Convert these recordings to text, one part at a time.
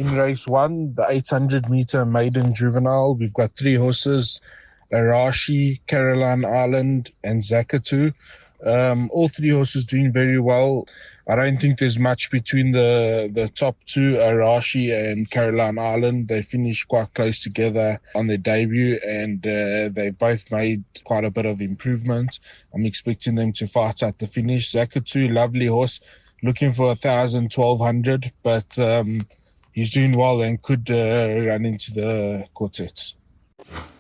In race 1, the 800-meter maiden juvenile, we've got 3 horses, Arashi, Caroline Island, and Zakatu. All 3 horses doing very well. I don't think there's much between the top 2, Arashi and Caroline Island. They finished quite close together on their debut, and they both made quite a bit of improvement. I'm expecting them to fight at the finish. Zakatu, lovely horse, looking for 1,000, 1,200, but he's doing well and could run into the quartet.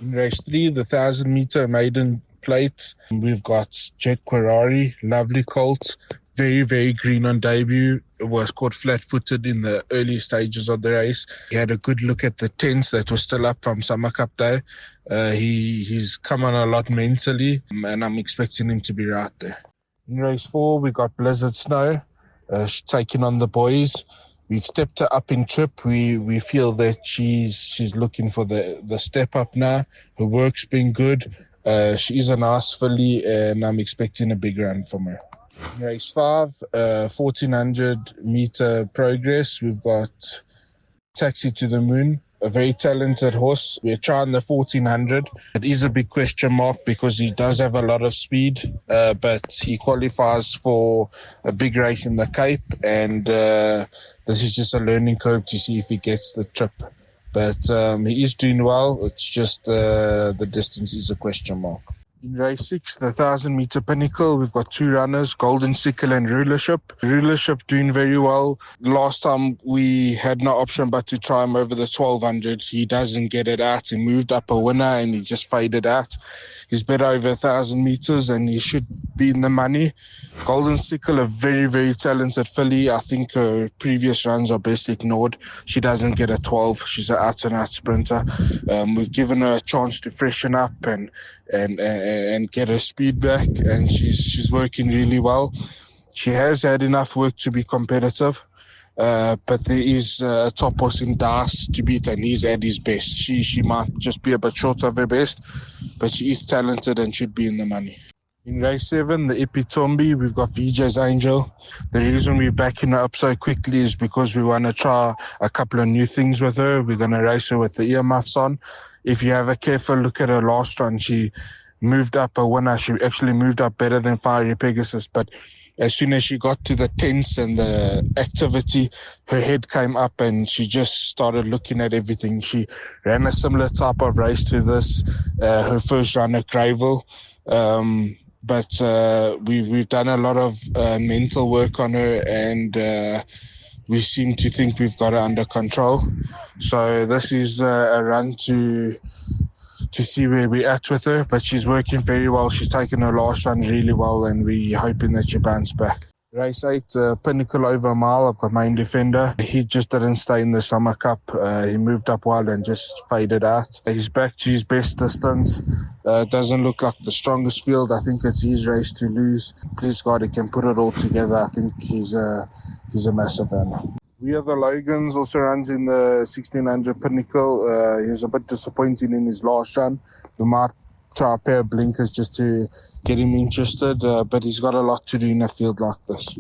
In race 3, the 1,000-meter maiden plate, we've got Jet Quarari, lovely colt, very, very green on debut. It was caught flat-footed in the early stages of the race. He had a good look at the tents that were still up from Summer Cup Day. He's come on a lot mentally, and I'm expecting him to be right there. In race 4, we got Blizzard Snow taking on the boys. We've stepped her up in trip. We feel that she's looking for the step up now. Her work's been good. She's a nice filly, and I'm expecting a big run from her. In race 5, 1,400-meter progress. We've got Taxi to the Moon, a very talented horse. We're trying the 1,400. It is a big question mark because he does have a lot of speed, but he qualifies for a big race in the Cape, and this is just a learning curve to see if he gets the trip. But he is doing well. It's just the distance is a question mark. In race 6, the 1,000-meter pinnacle, we've got 2 runners, Golden Sickle and Rulership. Rulership doing very well. Last time we had no option but to try him over the 1,200. He doesn't get it out. He moved up a winner and he just faded out. He's better over 1,000 meters and he should be in the money. Golden Sickle, a very, very talented filly. I think her previous runs are best ignored. She doesn't get a 12. She's an out-and-out sprinter. We've given her a chance to freshen up and get her speed back, and she's working really well. She has had enough work to be competitive, but there is a top horse in Dice to beat, and he's at his best. She might just be a bit short of her best, but she is talented and should be in the money. In race 7, the Epitombi, we've got VJ's Angel. The reason we're backing her up so quickly is because we want to try a couple of new things with her. We're going to race her with the earmuffs on. If you have a careful look at her last run, she moved up a winner. She actually moved up better than Fiery Pegasus, but as soon as she got to the tents and the activity, her head came up and she just started looking at everything. She ran a similar type of race to this, her first run at Gravel. But we've done a lot of mental work on her, and we seem to think we've got her under control. So this is a run to see where we're at with her, but she's working very well. She's taken her last run really well, and we're hoping that she bounces back. Race 8, Pinnacle over a mile. I've got Main Defender. He just didn't stay in the Summer Cup. He moved up well and just faded out. He's back to his best distance. Doesn't look like the strongest field. I think it's his race to lose. Please God, he can put it all together. I think he's a massive runner. We Are the Logans also runs in the 1,600 Pinnacle. He was a bit disappointing in his last run. We might try a pair of blinkers just to get him interested, but he's got a lot to do in a field like this.